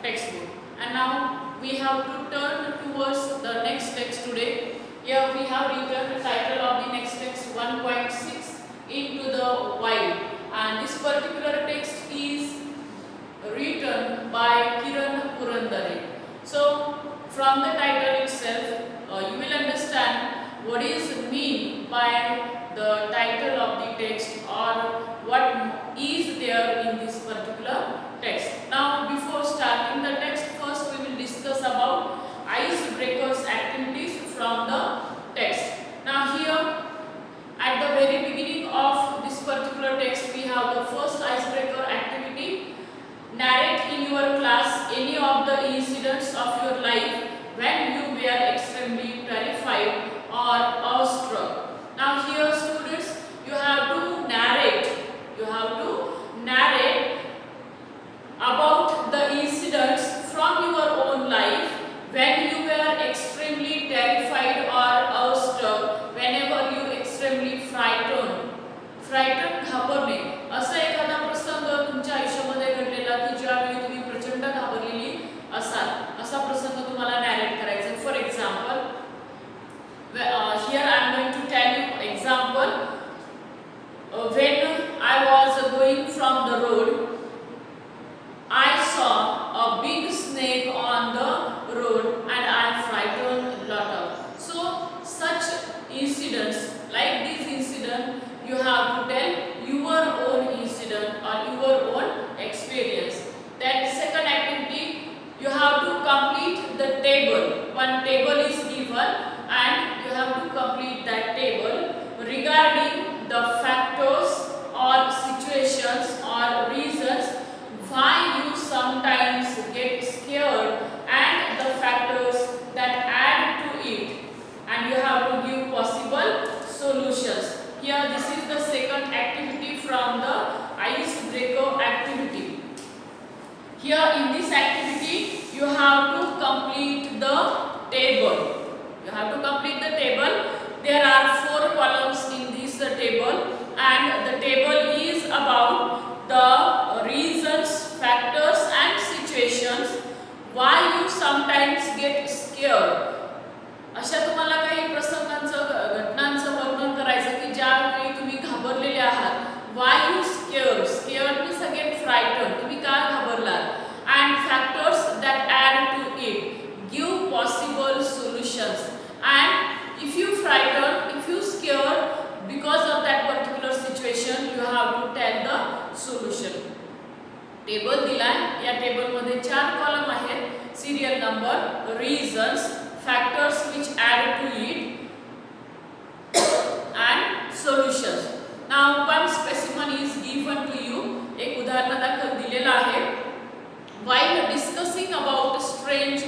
textbook. And now we have to turn towards the next text today. Here we have written the title of the next text 1.6 Into the Wild, and this particular text is written by Kiran Purandare. So from the title itself you will understand what is mean by the title of the text or what is there in this particular text. Now before starting the text, first we will discuss about icebreakers activities from the text. Now here at the very beginning of this particular text we have the first icebreaker activity. Narrate in your class any of the incidents of your life when you were extremely terrified or awestruck. Now here students, you have to narrate about the incidents from your own life when you were extremely terrified or awestruck, whenever you extremely frightened घाबरणे, असा एखादा प्रसंग तुमच्या आयुष्यामध्ये घडलेला की ज्यावेळी तुम्ही प्रचंड घाबरलेली असाल, असा प्रसंग तुम्हाला नॅरेट करायचा आहे. For example, here I am going to tell you example. When I was going from the road, I saw a big snake on the road and I frightened a lot of. So such incidents, like this incident, you have to tell your own incident or your own experience. Then second activity, you have to complete the table. One table is given and you have to complete that table regarding the factors or situations or reasons why you sometimes get scared and the factors that add to it, and you have to give possible solutions. Here this is the second activity from the icebreaker activity. Here in this activity you have to complete the table. There are 4 columns in this table, and the table is about the reasons, factors and situations why you sometimes get scared. अशा तुम्हाला काही प्रसंगांचं, घटनांचं वर्णन करायचं की ज्यावेळी तुम्ही घाबरलेले आहात. Why you scared? Scared means again frightened. तुम्ही का घाबरलात? And factors that add to it. Give possible solutions. And if you frightened, if you scared because of that particular situation, you have to tell the solution. Table दिलाय. या table मध्ये 4 column आहेत. Serial number, reasons, factors which add to it and solutions. Now one specimen is given to you. एक उदाहरणादाखल दिलेला आहे. While discussing about strange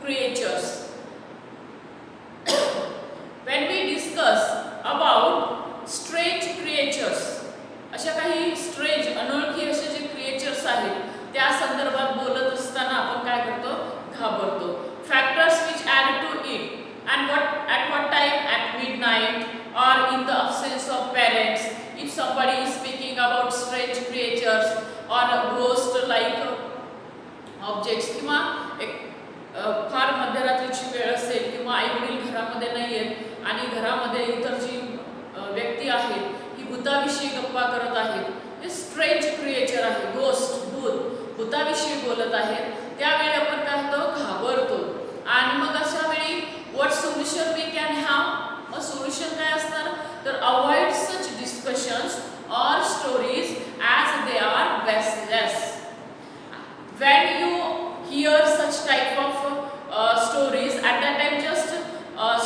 creatures, when we discuss about strange creatures, अशा काही strange अनोळखी असे जे creatures आहेत त्या संदर्भात बोलत असताना आपण काय करतो? घाबरतो. Factors which add to it, and at what time? At midnight or in the absence of parents. If somebody is speaking about strange creatures or ghost like objects, किंवा एक फार मध्यरात्रीची वेळ असेल किंवा आई वडील घरामध्ये नाही आहेत आणि घरामध्ये इतर जी व्यक्ती आहेत ही भूताविषयी गप्पा करत आहेत, हे स्ट्रेंज क्रिएचर आहे, गोस्ट, भूताविषयी बोलत आहेत, त्यावेळी आपण काय होतो? घाबरतो. आणि मग अशा वेळी what solution we can have? मग सोल्युशन काय असणार? तर avoid such discussions or stories as they are baseless. When you hear such type of stories, at that time just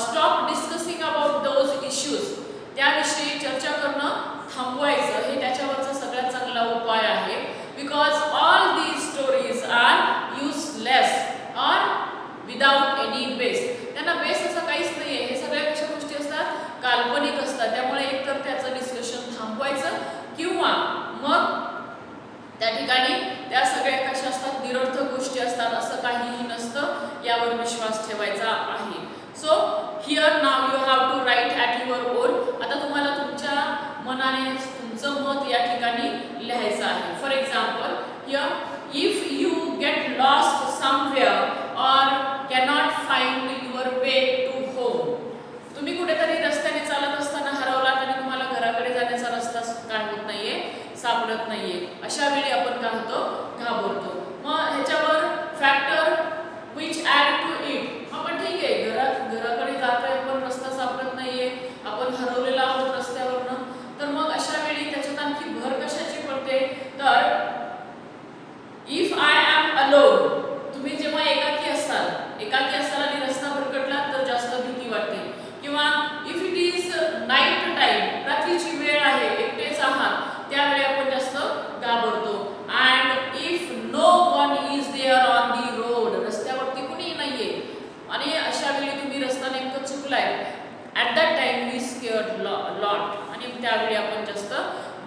stop discussing about those issues. त्याविषयी चर्चा करणं थांबवायचं, हे त्याच्यावरचा सगळ्यात चांगला उपाय आहे. Because all these stories are useless or without any base. त्यांना base असं काहीच नाहीये. हे सगळ्या कशा गोष्टी असतात? काल्पनिक असतात. त्यामुळे एकतर त्याचं डिस्कशन थांबवायचं किंवा मग त्या ठिकाणी त्या सगळ्या कशा असतात? निरर्थक गोष्टी असतात, असं काहीही नसतं, यावर विश्वास ठेवायचा आहे. So here now you have to write at your own. आता तुम्हाला तुमच्या मनाने तुमचं मत या ठिकाणी लिहायचं आहे. For example, here if you get lost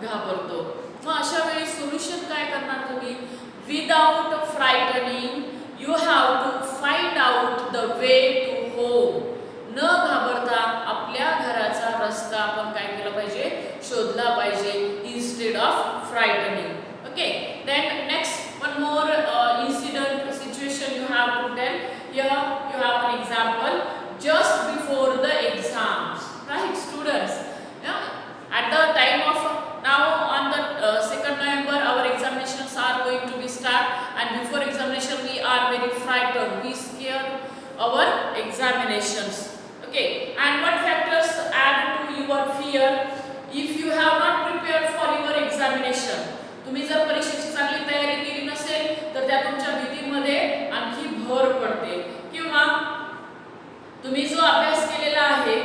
घाबरतो. मग अशा वेळी सोल्युशन काय करणार तुम्ही? Without frightening you have to find out the way to home. न घाबरता आपल्या घराचा रस्ता आपण काय केला पाहिजे? शोधला पाहिजे, instead of frightening. Okay, then next one more incident situation you have to tell. Here you have an example just before the exams, right students? At the time of now on the 2nd November our examinations are going to be start, and before examination we are very frightened, we scare our examinations. Okay, and what factors add to your fear? If you have not prepared for your examination, तुम्ही जर परीक्षेची चांगली तयारी केली नसेल तर त्या तुमच्या भीतीमध्ये आणखी भर पडते. किंवा तुम्ही जो अभ्यास केलेला आहे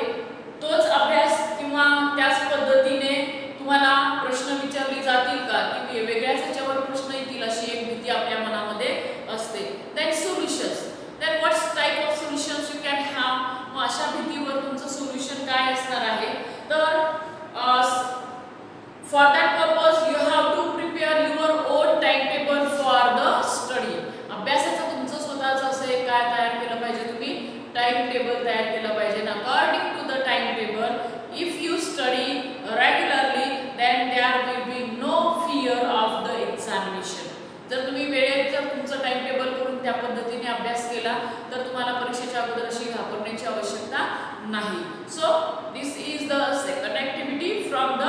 तोच अभ्यास किंवा त्याच पद्धतीने तुम्हाला प्रश्न विचारले जातील का की वेगवेगळ्याच ह्याच्यावर प्रश्न येतील अशी एक भीती आपल्या मनामध्ये असते. Then solutions, then what's type of solutions you can have. मग अशा भीतीवर तुमचं सोल्युशन काय असणार आहे? तर for that purpose you have to prepare your own timetable for the study. अभ्यासाचं तुमचं स्वतःचं असं एक काय तयार केलं पाहिजे? तुम्ही टाइम टेबल तयार केलं पाहिजे. According to the time table if you study regularly then there will be no fear of the examination. जर तुम्ही वेळेत जर तुमचं टाइम टेबल करून त्या पद्धतीने अभ्यास केला तर तुम्हाला परीक्षेच्या अगोदर अशी घाबरण्याची आवश्यकता नाही. सो this is the second activity from the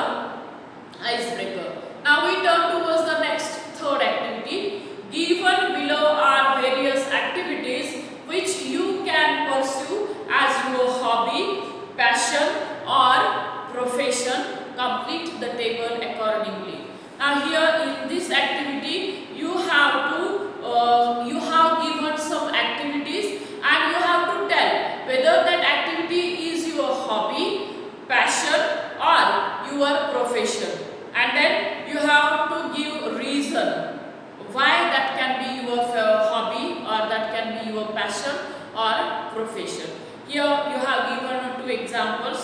icebreaker. Now we turn towards the next third activity. Given below are various activities which you can pursue as your hobby, passion or profession. Complete the table accordingly. Now here in this activity you have given some activities and you have to tell whether that activity is your hobby, passion or your profession. And then you have to give reason why that can be your hobby or that can be your passion or profession. Here you have given 2 examples.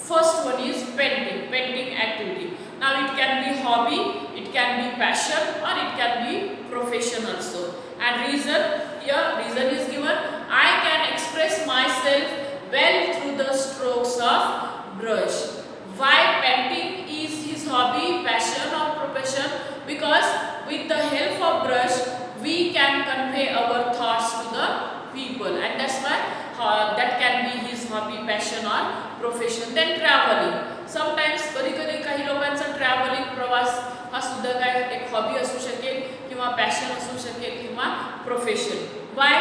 First one is painting activity. Now it can be hobby, it can be passion or it can be profession also. And reason, here reason is given, I can express myself well through the strokes of brush. Why painting is his hobby, passion or profession? Because with the help of brush we can convey our thoughts to the people, and that's why that can be his hobby, passion or profession. Then traveling. Sometimes कधी-कधी काही लोकांचा travelling प्रवास हा सुद्धा काय एक hobby असू शकेल किंवा पॅशन असू शकेल किंवा profession. Why?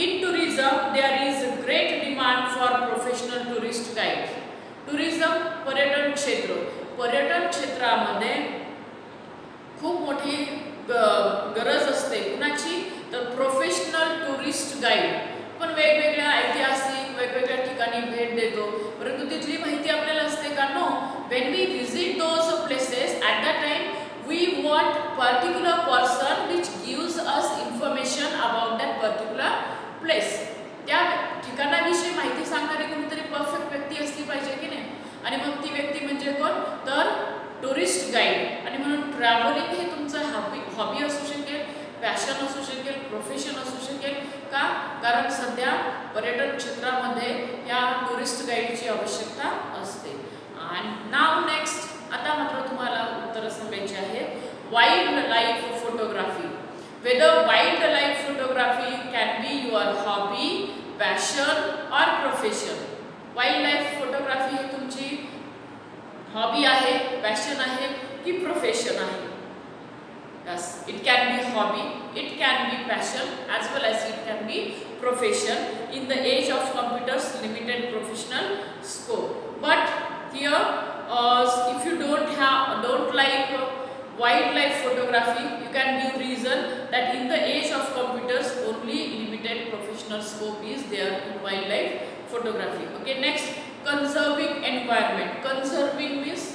In tourism there is a great demand for professional tourist guides. Tourism पर्यटन क्षेत्र, पर्यटन क्षेत्रामध्ये खूप मोठी गरज असते. कुणाची? तर प्रोफेशनल टुरिस्ट गाईड. पण वेगवेगळ्या ऐतिहासिक वेगवेगळ्या ठिकाणी भेट देतो परंतु तिथली माहिती आपल्याला असते का? No. When we visit those places at that time we want particular person which gives us information about that particular place. त्या ठिकाणाविषयी माहिती सांगणारी कोणीतरी परफेक्ट व्यक्ती असली पाहिजे की नाही? आणि मग ती व्यक्ती म्हणजे कोण? तर टुरिस्ट गाईड. आणि म्हणून ट्रॅव्हलिंग हे तुमचं हॉबी असू शकेल, पॅशन असू शकेल, प्रोफेशन असू शकेल. का? कारण सध्या पर्यटन क्षेत्रामध्ये या टुरिस्ट गाईडची आवश्यकता असते. आणि नाव नेक्स्ट, आता मात्र तुम्हाला उत्तर सांगायची आहे. Wild life photography. Whether wildlife photography can be your hobby, passion or profession. Wildlife photography ही तुमची हॉबी आहे, पॅशन आहे की प्रोफेशन आहे? Yes, it can be hobby, it can be passion as well as it can be profession. In the age of computers, limited professional scope. But here, if you don't like wildlife photography, you can give reason that in the age of computers only limited professional scope is there in wildlife photography. Okay, next, conserving environment. Conserving means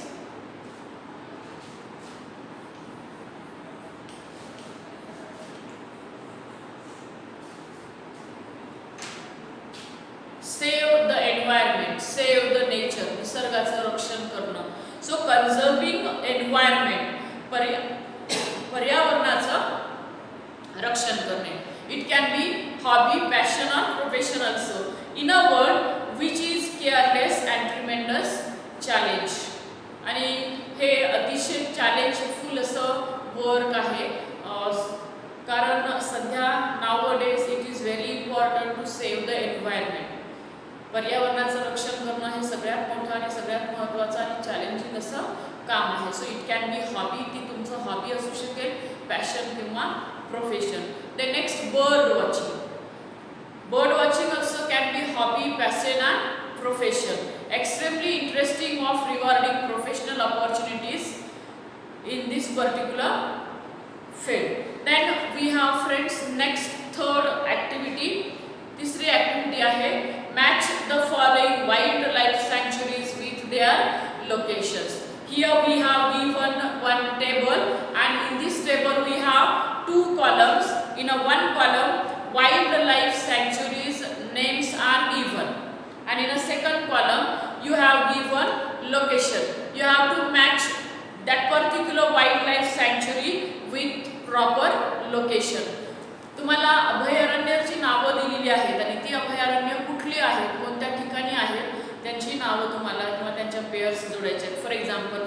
save the environment, save the nature, निसर्गाचं रक्षण करणं. सो conserving environment, पर्यावरणाचं रक्षण करणे. It can be hobby, passion और profession also in a world which is careless and tremendous challenge. आणि हे अतिशय चॅलेंजफुल असं वर्क आहे, कारण सध्या nowadays it is very important to save the environment. पर्यावरणाचं रक्षण करणं हे सगळ्यात मोठं आणि सगळ्यात महत्त्वाचं आणि चॅलेंजिंग असं काम आहे. So it can be hobby, ती तुमचं हॉबी असू शकेल, पॅशन किंवा profession. The next bird watching. Bird watching also can be hobby, passion and profession. Extremely interesting of rewarding professional opportunities in this particular field. Then we have friends next third activity. तिसरी activity आहे match the following wildlife sanctuaries with their locations. Here we have given one table and in this table we have two columns. In a one column wildlife sanctuaries names are given. And in a second column you have given location. You have to match that particular wildlife sanctuary with proper location. तुम्हाला अभयारण्याची नावं दिलेली आहेत आणि ती अभयारण्य कुठली आहेत, कोणत्या ठिकाणी आहेत, त्यांची नावं तुम्हाला किंवा त्यांच्या पेयर्स जोडायचे आहेत. For example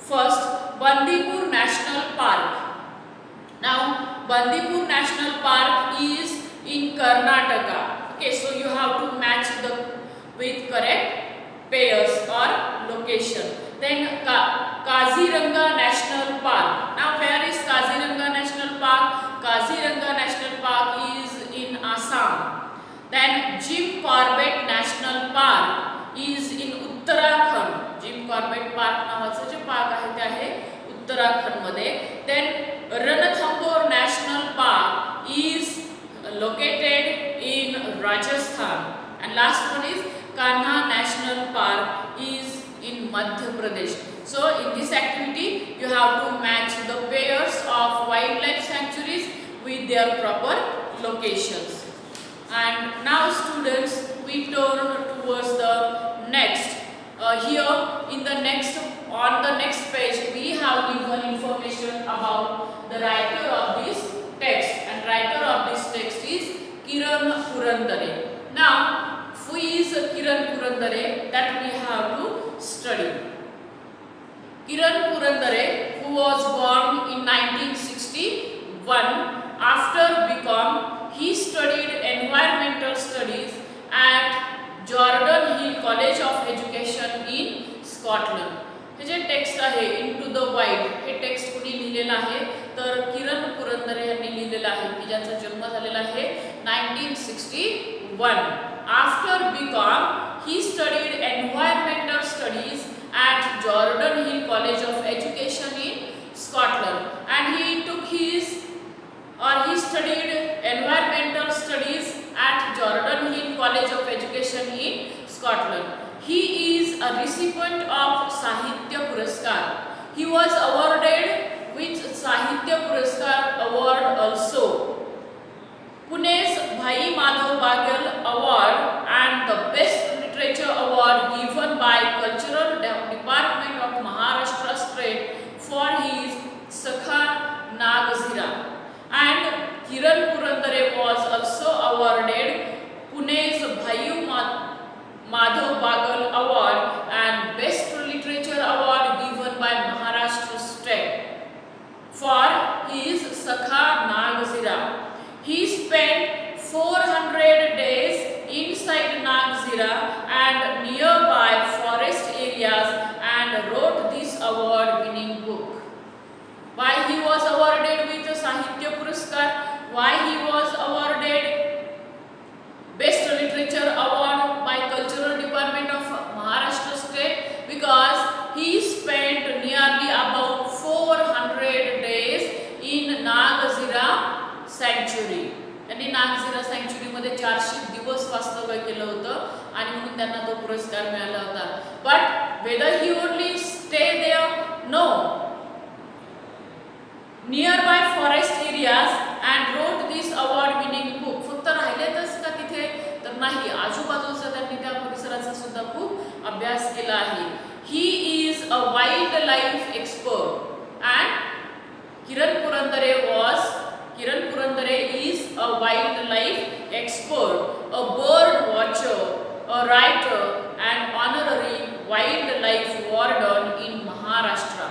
first Bandipur national park. Now Bandipur national park is in Karnataka. Okay, so you have to match the with correct pairs or location. Then Kaziranga National Park. Now where is Kaziranga National Park? Kaziranga National Park is in Assam. Then Jim Corbett National Park is in Uttarakhand. Jim Corbett Park नावाचं जे park आहे ते आहे उत्तराखंड मध्ये. Then Ranthambore National Park is located in Rajasthan. And last one is Kanha National Park is in Madhya Pradesh. So in this activity you have to match the pairs of wildlife sanctuaries with their proper locations. And now students, we turn towards the next. Here in the next page we have given information about the writer of this text, and writer of this text is Kiran Purandare. Now who is Kiran Purandare, that we have to study. Kiran Purandare, who was born in 1961, after BCom he studied environmental studies at Jordan Hill College of Education in Scotland. हे जे text आहे into the wild, हे text कुणी लिहिलेलं आहे तर किरण पुरंदरे यांनी लिहिलेलं आहे, की ज्यांचा जन्म झालेला आहे 1961. After BCom he studied environmental studies at Jordan Hill College of Education in Scotland, and he studied environmental studies at Jordan Hill College of Education in Scotland. He is a recipient of Sahitya Puraskar. He was awarded with Sahitya Puraskar award also. Pune's Bhai Madhav Baghel award and the best literature award given by Cultural Department of Maharashtra State for his Sakha Nagazira. And Kiran Purandare was also awarded Pune's Bhai Madhav Baghel award and best literature award given by Maharashtra State for his Sakha Nagazira. He spent 400 days inside Nagzira and nearby forest areas and wrote this award-winning book. Why he was awarded with the Sahitya Puraskar? Why he was awarded Best Literature Award by Cultural Department of Maharashtra State? Because he spent nearly about 400 days in Nagzira Sanctuary. त्यांनी नागझिरा सँक्च्युरीमध्ये 400 दिवस वास्तव्य केलं होतं आणि म्हणून त्यांना तो पुरस्कार मिळाला होता. But whether he only stay there? No. Nearby forest areas and wrote this award winning book. फक्त राहिलेतच का तिथे? तर नाही, आजूबाजूचा त्यांनी त्या परिसराचा सुद्धा खूप अभ्यास केला आहे. He is a wildlife expert, a bird watcher, a writer, and honorary wildlife warden in Maharashtra.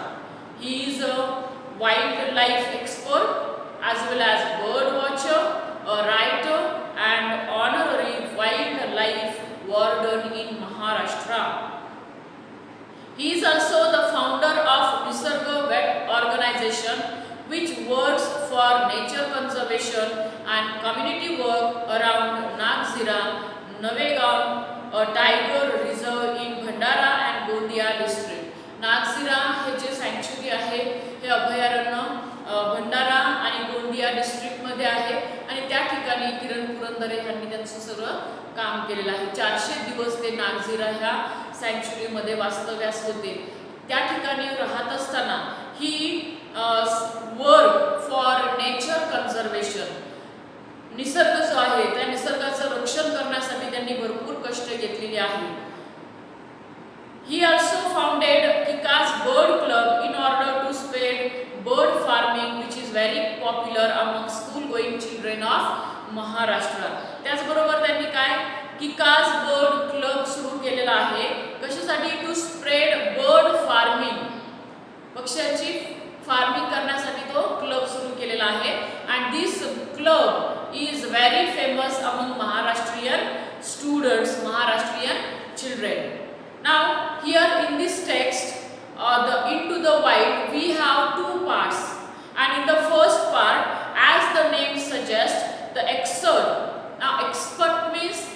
He is a wildlife expert as well as bird watcher, a writer, and honorary wildlife warden in Maharashtra. He is also the founder of Nisarga Vet organization, which works for nature conservation and community work around Nagzira, Navegaon, a tiger reserve in Bhandara and Gondia district. Nagzira हे जे sanctuary आहे हे अभयारण्य भंडारा आणि गोंदिया डिस्ट्रिक्टमध्ये आहे आणि त्या ठिकाणी किरण पुरंदरे यांनी त्यांचं सगळं काम केलेलं आहे. 400 दिवस ते नागझिरा ह्या सँक्च्युरीमध्ये वास्तव्यास होते. त्या ठिकाणी राहत असताना he work for nature conservation, निसर्ग जो आहे त्या निसर्गाचं रक्षण करण्यासाठी त्यांनी भरपूर कष्ट घेतलेले आहेत. He also founded Kikas Bird Club in order to spread bird farming, which is very popular among school-going children of Maharashtra. त्याचबरोबर त्यांनी काय किकास बर्ड क्लब सुरू केलेला आहे. कशासाठी? टू स्प्रेड बर्ड फार्मिंग, पक्ष्यांची फार्मिंग करण्यासाठी तो क्लब सुरू केलेला आहे. And this club is very famous among Maharashtrian students, Maharashtrian children. Now here in this text, the Into the Wild, we have two parts, and in the first part, as the name suggests, the excerpt. Now excerpt means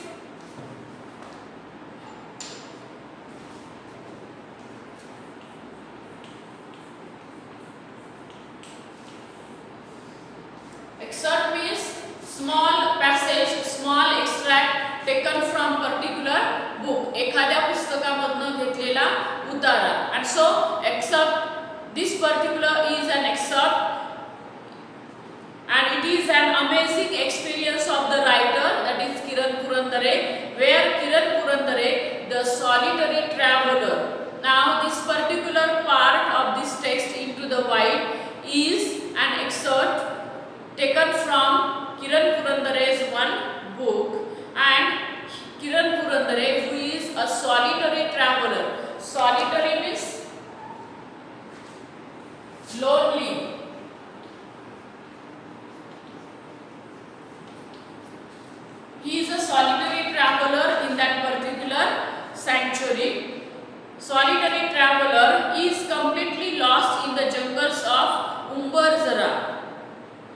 small passage, small extract taken from particular book, एखाद्या पुस्तकामधून घेतलेला उतारा. And so excerpt, this particular is an excerpt and it is an amazing experience of the writer, that is Kiran Purandare, where Kiran Purandare, the solitary traveler. Now this particular part of this text Into the Wild is an excerpt taken from Kiran Purandare's one book, and Kiran Purandare, who is a solitary traveler. Solitary means lonely. He is a solitary traveler in that particular sanctuary. Solitary traveler is completely lost in the jungles of Umbarzara.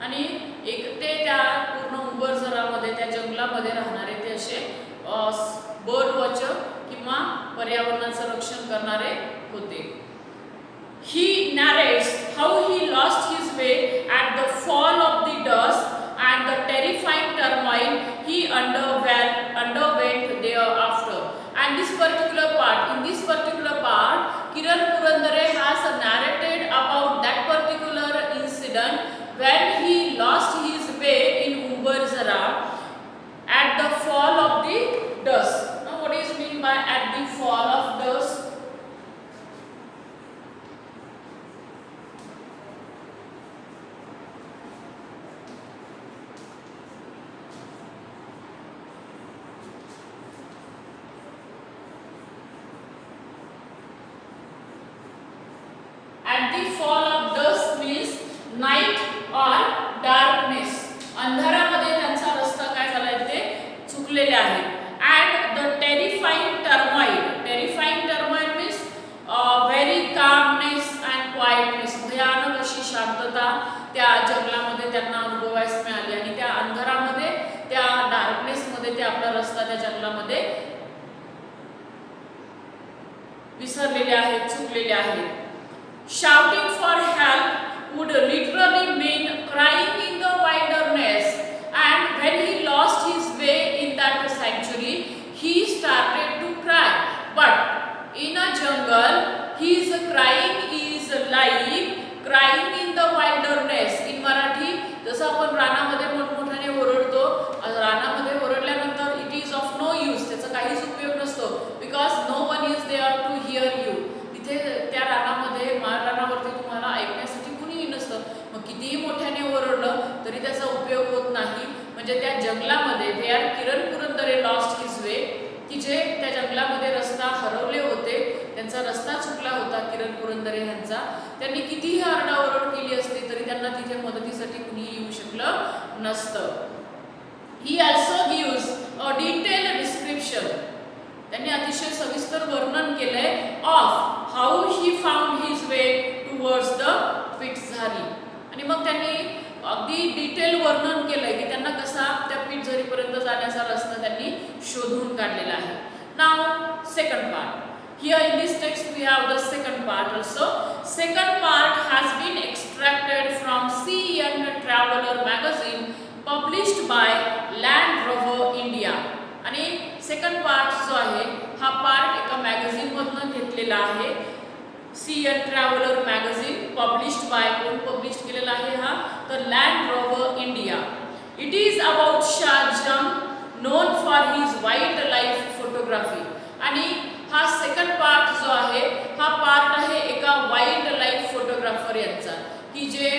आणि एकटे त्या पूर्ण उंबरझरामध्ये त्या जंगलामध्ये राहणारे ते असे bird watcher किंवा पर्यावरणाचं रक्षण करणारे होते. He narrates how he lost his way at the fall of the dusk and the terrifying turmoil he underwent thereafter. And this particular part, in this particular part, Kiran Purandare has narrated about that particular incident when he lost his way in Umbarzara at the fall of the dusk. Now what is mean by at the fall of dusk? At the fall of dusk means night or darkness. अंधारामध्ये त्यांचा रस्ता काय झालाय ते चुकलेले आहे. And the terrifying turmoil. Terrifying turmoil means very calmness and quietness. भयानक अशी शांतता त्या जंगलामध्ये त्यांना अनुभवायला मिळाली आणि त्या अंधारामध्ये, त्या डार्कनेस मध्ये ते आपला रस्ता त्या जंगलामध्ये विसरलेले आहेत, चुकलेले आहेत. Shouting for help would literally mean crying in the wilderness, and when he lost his way in that sanctuary, he started to cry. But in a jungle, his crying is like crying in the wilderness. In Marathi, जसं आपण रानामध्ये मोठमोठ्याने ओरडतो, रानामध्ये ओरडल्यानंतर it is of no use, त्याचा काहीच उपयोग नसतो, because no one is there to hear you. तिथे त्या रानामध्ये, रानावरती तुम्हाला ऐकण्यासाठी कुणीही नसतं. मग कितीही मोठ्याने ओरडलं तरी त्याचा उपयोग होत नाही. म्हणजे त्या जंगलामध्ये वेअर किरण पुरंदरे लॉस्ट हिज वे, की जे त्या जंगलामध्ये रस्ता हरवले होते, त्यांचा रस्ता चुकला होता किरण पुरंदरे यांचा. त्यांनी कितीही आरडाओरड केली असती तरी त्यांना तिथे मदतीसाठी कुणीही येऊ शकलं नसतं. He also gives a detailed description, त्यांनी अतिशय सविस्तर वर्णन केलंय of how he found his way towards the पिठझारी. आणि मग त्यांनी अगदी डिटेल वर्णन केलंय की त्यांना कसा त्या पिठझारीपर्यंत जाण्याचा रस्ता त्यांनी शोधून काढलेला आहे. नाव second part. Here in this text we have the second part also. Second part has been extracted from Sea and Traveler magazine published by Land Rover India. आणि सेकंड पार्ट जो आहे हा पार्ट एका मॅगझिन मधून घेतलेला आहे. Sea and traveller magazine published by, कोण publish केलेला आहे हा, तर Land Rover India. It is about Shah Jung known for his wildlife photography. आणि हा सेकंड पार्ट जो आहे हा पार्ट आहे एका वाईल्ड लाईफ फोटोग्राफर यांचा, की जे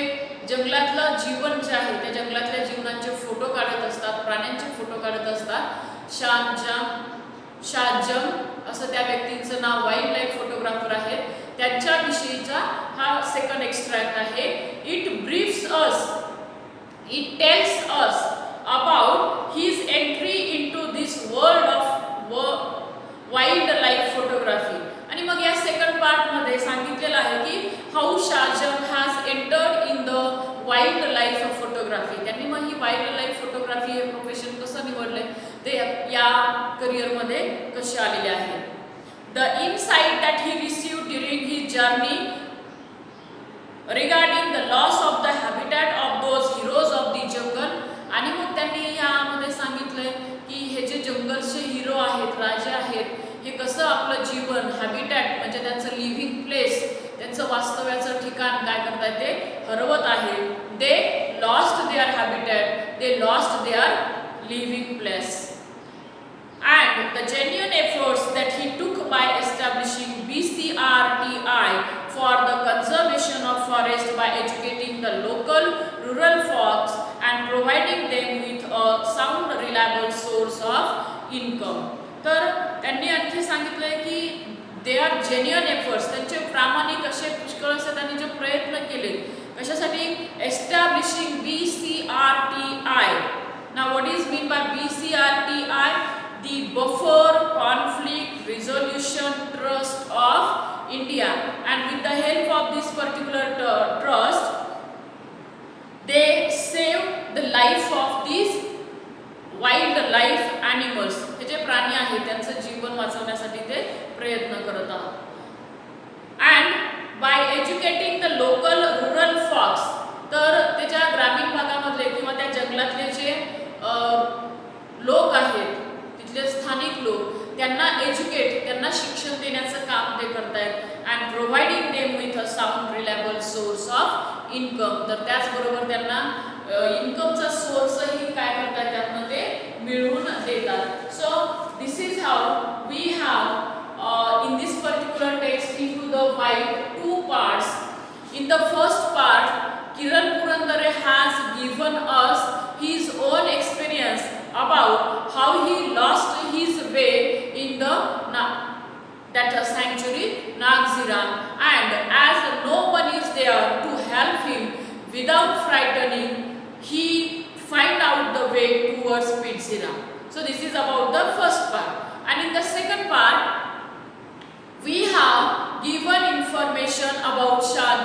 जंगलातलं जीवन जे आहे त्या जंगलातल्या जीवनाचे फोटो काढत असतात, प्राण्यांचे फोटो काढत असतात. शाह जंग असं त्या व्यक्तीचं नाव वाईल्ड लाईफ फोटोग्राफर आहे. त्यांच्याविषयीचा हा सेकंड एक्स्ट्रॅक्ट आहे. It briefs us, it tells us about his entry into this world of wild life photography. आणि मग या सेकंड पार्ट मध्ये सांगितलेलं आहे की हाऊ शाह जंग has entered in the wild life photography. त्यांनी मग ही वाईल्ड लाईफ फोटोग्राफी हे प्रोफेशन कसं निवडले, ते या करिअरमध्ये कसे आलेले आहे. The insight that he received during his journey regarding the loss of the habitat of those heroes of the jungle. आणि मग त्यांनी यामध्ये सांगितलंय की हे जे जंगलचे हिरो आहेत, राजे आहेत, हे कसं आपलं जीवन, हॅबिटॅट म्हणजे त्यांचं लिव्हिंग प्लेस, त्यांचं वास्तव्याचं ठिकाण काय करतायत ते हरवत आहे. They lost their habitat, they lost their living place. And the genuine efforts that he took by establishing BCRTI for the conservation of forest by educating the local rural folks and providing them with a sound reliable source of income. तर त्यांनी आणखी सांगितलंय की they are genuine efforts, त्यांचे प्रामाणिक असे पुष्कळ असे त्यांनी जे प्रयत्न केले कशासाठी, establishing BCRTI. Now what is mean by BCRTI? The Buffer Conflict Resolution Trust of India. And with the help of this particular trust, they save the life of these wildlife animals. हे जे प्राणी आहेत त्यांचं जीवन वाचवण्यासाठी ते प्रयत्न करत आहात. And by educating the local rural folks, तर त्याच्या ग्रामीण भागामधले किंवा त्या जंगलातले जे लोक आहेत, तिथले स्थानिक लोक, त्यांना एज्युकेट, त्यांना शिक्षण देण्याचं काम ते करतायत. And providing them with a sound reliable source of income. तर त्याचबरोबर त्यांना इन्कमचा सोर्सही काय करतात त्यातनं ते मिळवून देतात. So this is how we have in this particular text into the wild two parts. In the first part Kiran Purandare has given us his own experience about how he lost his way in the that sanctuary Nagzira, and as no one is there to help him, without frightening, he find out the way towards Pitzira. So this is about the first part. And in the second part, we have given information about Shah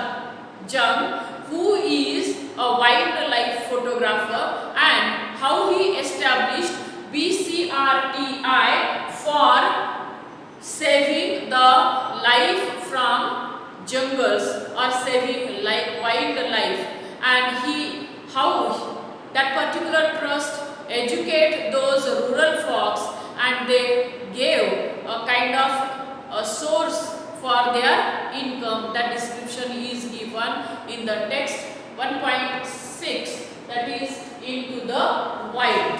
Jung, who is a wildlife photographer, and how he established BCRTI for saving the life from jungles or saving wildlife, and how that particular trust educate those rural folks, and they gave a kind of a source for their income. That description is given in the text 1.6, that is into the wild.